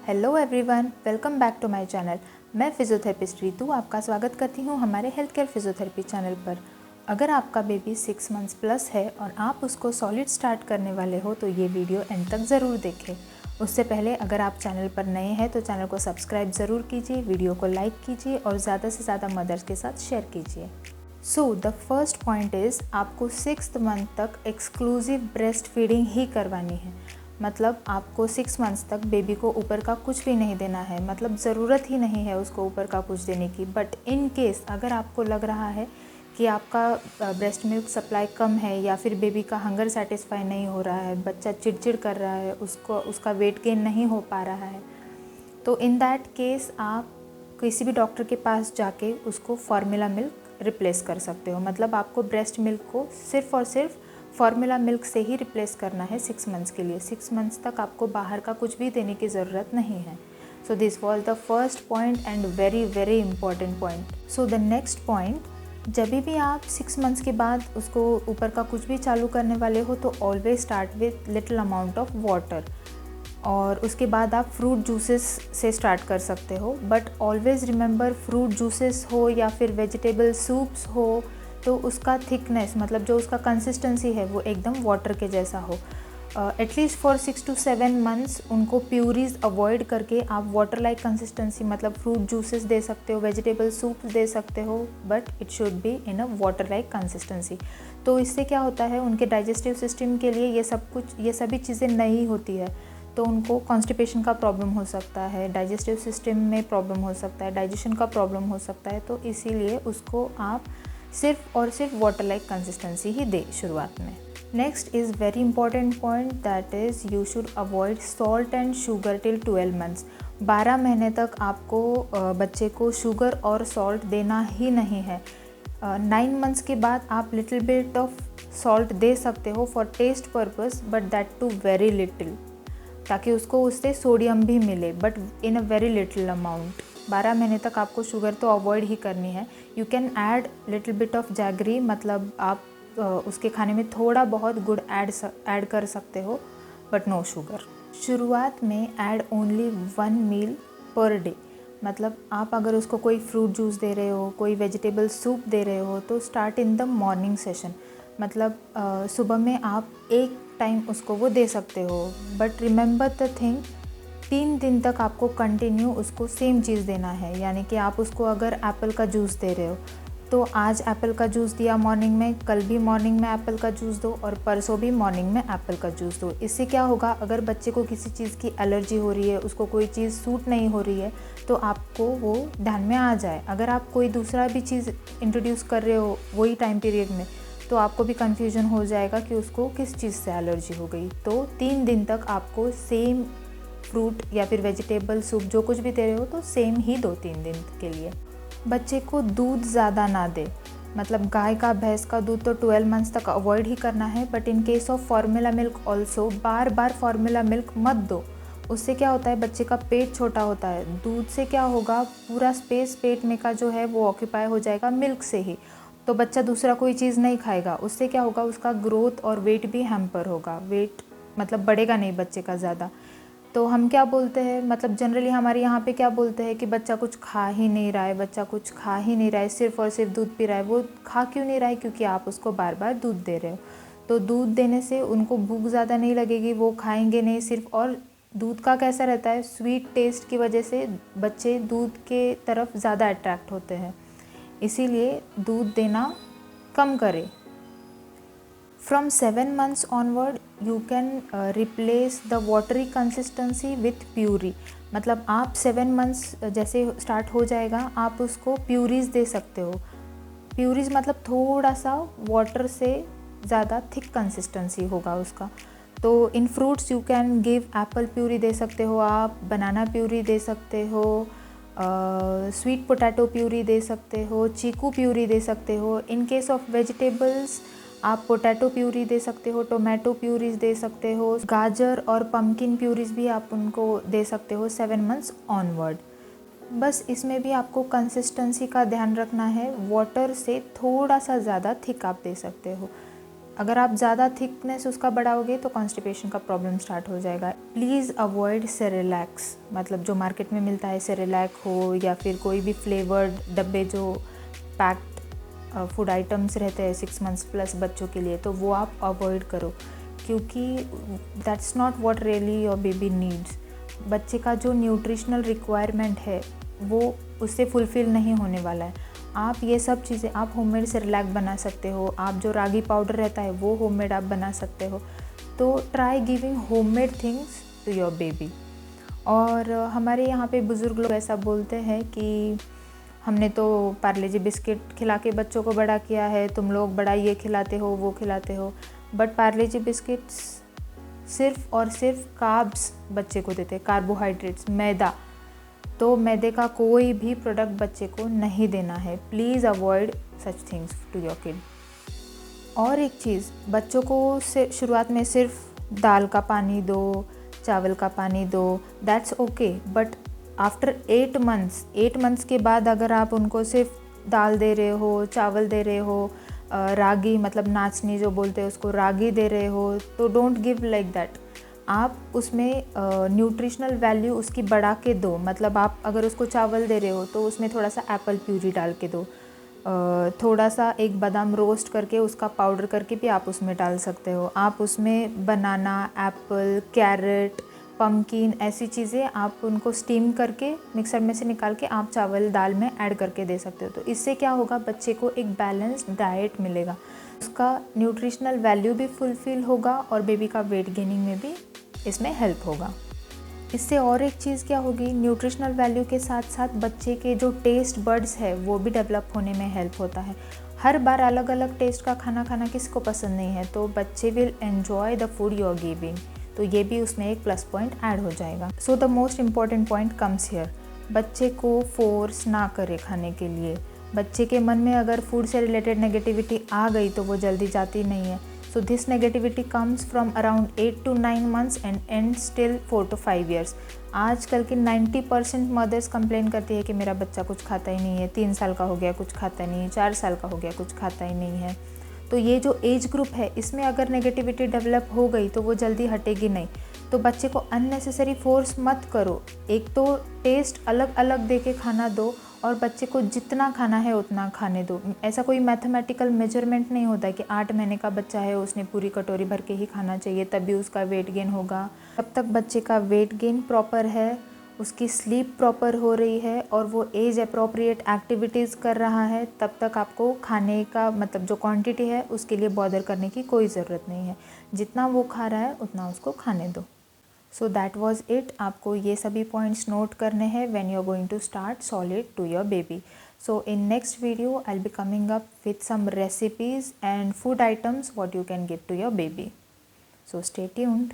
Hello everyone, welcome back to my channel. मैं physiotherapist Ritu आपका स्वागत करती हूँ हमारे हेल्थ केयर फिजियोथेरेपी चैनल पर। अगर आपका बेबी 6 मंथ्स प्लस है और आप उसको सॉलिड स्टार्ट करने वाले हो तो ये वीडियो एंड तक ज़रूर देखें। उससे पहले अगर आप चैनल पर नए हैं तो चैनल को सब्सक्राइब ज़रूर कीजिए, वीडियो को लाइक कीजिए और ज़्यादा से ज़्यादा मदर्स के साथ शेयर कीजिए। So the first point is आपको 6th मंथ तक एक्सक्लूसिव ब्रेस्ट फीडिंग ही करवानी है। मतलब आपको 6 मंथ्स तक बेबी को ऊपर का कुछ भी नहीं देना है, मतलब ज़रूरत ही नहीं है उसको ऊपर का कुछ देने की। बट इन केस अगर आपको लग रहा है कि आपका ब्रेस्ट मिल्क सप्लाई कम है या फिर बेबी का हंगर सेटिस्फाई नहीं हो रहा है, बच्चा चिड़चिड़ कर रहा है, उसका वेट गेन नहीं हो पा रहा है, तो इन दैट केस आप किसी भी डॉक्टर के पास जाके उसको फार्मूला मिल्क रिप्लेस कर सकते हो। मतलब आपको ब्रेस्ट मिल्क को सिर्फ़ और सिर्फ फार्मूला मिल्क से ही रिप्लेस करना है 6 मंथ्स के लिए। 6 मंथ्स तक आपको बाहर का कुछ भी देने की ज़रूरत नहीं है। So this was the first point and very very important point. So the next point, जब भी आप 6 मंथ्स के बाद उसको ऊपर का कुछ भी चालू करने वाले हो तो always start with little amount of water, और उसके बाद आप फ्रूट जूसेस से स्टार्ट कर सकते हो। But always remember, fruit juices हो या फिर वेजिटेबल सूप्स हो तो उसका थिकनेस, मतलब जो उसका कंसिस्टेंसी है वो एकदम वाटर के जैसा हो। एटलीस्ट फॉर 6 to 7 मंथ्स उनको प्यूरीज अवॉइड करके आप वाटर लाइक कंसिस्टेंसी, मतलब फ्रूट जूसेस दे सकते हो, वेजिटेबल सूप्स दे सकते हो, but it should be in a water like consistency. तो इससे क्या होता है, उनके डाइजेस्टिव सिस्टम के लिए ये सभी चीज़ें नई होती है, तो उनको कॉन्स्टिपेशन का प्रॉब्लम हो सकता है, डाइजेस्टिव सिस्टम में प्रॉब्लम हो सकता है, डाइजेशन का प्रॉब्लम हो सकता है। तो इसीलिए उसको आप सिर्फ और सिर्फ वाटर लाइक कंसिस्टेंसी ही दे शुरुआत में। Next is very important point, that is you should avoid salt and sugar till 12 months. 12 महीने तक आपको बच्चे को शुगर और सॉल्ट देना ही नहीं है। 9 मंथ्स के बाद आप लिटिल बिट ऑफ सॉल्ट दे सकते हो for taste purpose, but that too very little, ताकि उसको उससे सोडियम भी मिले, but in a very little amount. 12 महीने तक आपको शुगर तो अवॉइड ही करनी है। You can add little bit of jaggery, मतलब आप उसके खाने में थोड़ा बहुत गुड़ ऐड कर सकते हो, बट नो शुगर। शुरुआत में ऐड ओनली 1 मील पर डे। मतलब आप अगर उसको कोई फ्रूट जूस दे रहे हो, कोई वेजिटेबल सूप दे रहे हो, तो start in the morning session. मतलब सुबह में आप एक टाइम उसको वो दे सकते हो, बट रिमेंबर द थिंग, 3 दिन तक आपको कंटिन्यू उसको सेम चीज़ देना है। यानी कि आप उसको अगर एप्पल का जूस दे रहे हो तो आज एप्पल का जूस दिया मॉर्निंग में, कल भी मॉर्निंग में एप्पल का जूस दो और परसों भी मॉर्निंग में एप्पल का जूस दो। इससे क्या होगा, अगर बच्चे को किसी चीज़ की एलर्जी हो रही है, उसको कोई चीज़ सूट नहीं हो रही है, तो आपको वो ध्यान में आ जाए। अगर आप कोई दूसरा भी चीज़ इंट्रोड्यूस कर रहे हो वही टाइम पीरियड में, तो आपको भी कन्फ्यूजन हो जाएगा कि उसको किस चीज़ से एलर्जी हो गई। तो 3 दिन तक आपको सेम फ्रूट या फिर वेजिटेबल सूप जो कुछ भी दे रहे हो तो सेम ही दो 3 दिन के लिए। बच्चे को दूध ज़्यादा ना दे, मतलब गाय का, भैंस का दूध तो 12 मंथ्स तक अवॉइड ही करना है। But in case of formula milk also bar bar formula milk मत दो। उससे क्या होता है, बच्चे का पेट छोटा होता है। दूध से क्या होगा, पूरा स्पेस पेट में का जो है वो ऑक्यूपाई हो जाएगा मिल्क से ही, तो बच्चा दूसरा कोई चीज़ नहीं खाएगा। उससे क्या होगा, उसका ग्रोथ और वेट भी हैम्पर होगा। वेट मतलब बढ़ेगा नहीं बच्चे का ज़्यादा। तो हम क्या बोलते हैं, मतलब जनरली हमारे यहाँ पे क्या बोलते हैं कि बच्चा कुछ खा ही नहीं रहा है, बच्चा कुछ खा ही नहीं रहा है, सिर्फ और सिर्फ दूध पी रहा है। वो खा क्यों नहीं रहा है, क्योंकि आप उसको बार बार दूध दे रहे हो। तो दूध देने से उनको भूख ज़्यादा नहीं लगेगी, वो खाएंगे नहीं सिर्फ। और दूध का कैसा रहता है, स्वीट टेस्ट की वजह से बच्चे दूध के तरफ ज़्यादा अट्रैक्ट होते हैं, इसीलिए दूध देना कम करें। From 7 months onward, you can replace the watery consistency with puree। मतलब आप 7 months जैसे स्टार्ट हो जाएगा, आप उसको प्यूरीज दे सकते हो। प्यूरीज मतलब थोड़ा सा वाटर से ज़्यादा थिक कंसिस्टेंसी होगा उसका। तो इन fruits you can give apple puree दे सकते हो आप, बनाना प्यूरी दे सकते हो, स्वीट पोटैटो प्यूरी दे सकते हो, चीकू प्यूरी दे सकते हो। इन केस ऑफ वेजिटेबल्स आप पोटैटो प्यूरी दे सकते हो, टोमेटो प्यूरीज दे सकते हो, गाजर और पम्पकिन प्यूरीज भी आप उनको दे सकते हो 7 मंथ्स ऑनवर्ड। बस इसमें भी आपको कंसिस्टेंसी का ध्यान रखना है, वाटर से थोड़ा सा ज़्यादा थिक आप दे सकते हो। अगर आप ज़्यादा थिकनेस उसका बढ़ाओगे तो कॉन्स्टिपेशन का प्रॉब्लम स्टार्ट हो जाएगा। प्लीज़ अवॉइड सेरेलैक्स, मतलब जो मार्केट में मिलता है सेरेलैक हो या फिर कोई भी फ्लेवर्ड डब्बे जो पैक्ड फूड आइटम्स रहते हैं 6 मंथ्स प्लस बच्चों के लिए, तो वो आप अवॉइड करो, क्योंकि that's not what really your baby needs. बच्चे का जो न्यूट्रिशनल रिक्वायरमेंट है वो उससे फुलफ़िल नहीं होने वाला है। आप ये सब चीज़ें आप होममेड सेरेलैक बना सकते हो, आप जो रागी पाउडर रहता है वो होममेड आप बना सकते हो। तो try giving homemade things to your baby. और हमारे यहाँ पे बुज़ुर्ग लोग ऐसा बोलते हैं कि हमने तो पार्ले जी बिस्किट खिला के बच्चों को बड़ा किया है, तुम लोग बड़ा ये खिलाते हो वो खिलाते हो। बट पार्ले जी बिस्किट्स सिर्फ और सिर्फ कार्ब्स बच्चे को देते हैं, कार्बोहाइड्रेट्स, मैदा। तो मैदे का कोई भी प्रोडक्ट बच्चे को नहीं देना है। Please avoid such things to your kid. और एक चीज़, बच्चों को शुरुआत में सिर्फ दाल का पानी दो, चावल का पानी दो, that's okay. But after 8 months के बाद अगर आप उनको सिर्फ दाल दे रहे हो, चावल दे रहे हो, रागी मतलब नाचनी जो बोलते हैं उसको रागी दे रहे हो, तो डोंट गिव लाइक दैट। आप उसमें न्यूट्रिशनल वैल्यू उसकी बढ़ा के दो। मतलब आप अगर उसको चावल दे रहे हो तो उसमें थोड़ा सा एप्पल प्यूरी डाल के दो, थोड़ा सा एक बादाम रोस्ट करके उसका पाउडर करके भी आप उसमें डाल सकते हो। आप उसमें बनाना, एप्पल, कैरेट, पम्पकिन, ऐसी चीज़ें आप उनको स्टीम करके मिक्सर में से निकाल के आप चावल दाल में ऐड करके दे सकते हो। तो इससे क्या होगा, बच्चे को एक बैलेंस्ड डाइट मिलेगा, उसका न्यूट्रिशनल वैल्यू भी फुलफ़िल होगा और बेबी का वेट गेनिंग में भी इसमें हेल्प होगा। इससे और एक चीज़ क्या होगी, न्यूट्रिशनल वैल्यू के साथ साथ बच्चे के जो टेस्ट बड्स है वो भी डेवलप होने में हेल्प होता है। हर बार अलग अलग टेस्ट का खाना खाना किसको पसंद नहीं है, तो बच्चे will enjoy the food you are giving, तो ये भी उसमें एक प्लस पॉइंट ऐड हो जाएगा। So the most important point comes here, बच्चे को फोर्स ना करे खाने के लिए। बच्चे के मन में अगर फूड से रिलेटेड नेगेटिविटी आ गई तो वो जल्दी जाती नहीं है। So this negativity comes from around 8 to 9 months and ends till 4 to 5 years. आजकल की 90% मदर्स कंप्लेन करती है कि मेरा बच्चा कुछ खाता ही नहीं है, 3 साल का हो गया कुछ खाता नहीं है, 4 साल का हो गया कुछ खाता ही नहीं है। तो ये जो एज ग्रुप है इसमें अगर नेगेटिविटी डेवलप हो गई तो वो जल्दी हटेगी नहीं। तो बच्चे को अननेसेसरी फोर्स मत करो। एक तो टेस्ट अलग अलग दे के खाना दो और बच्चे को जितना खाना है उतना खाने दो। ऐसा कोई मैथमेटिकल मेजरमेंट नहीं होता कि 8 महीने का बच्चा है उसने पूरी कटोरी भर के ही खाना चाहिए तभी उसका वेट गेन होगा। जब तक बच्चे का वेट गेन प्रॉपर है, उसकी स्लीप प्रॉपर हो रही है और वो एज अप्रोप्रिएट एक्टिविटीज़ कर रहा है, तब तक आपको खाने का मतलब जो क्वांटिटी है उसके लिए बॉदर करने की कोई ज़रूरत नहीं है। जितना वो खा रहा है उतना उसको खाने दो। So that was it. आपको ये सभी पॉइंट्स नोट करने हैं when you are going to start solid to your baby. So in next video I will be coming up with some recipes and food items what you can give to your baby. So stay tuned.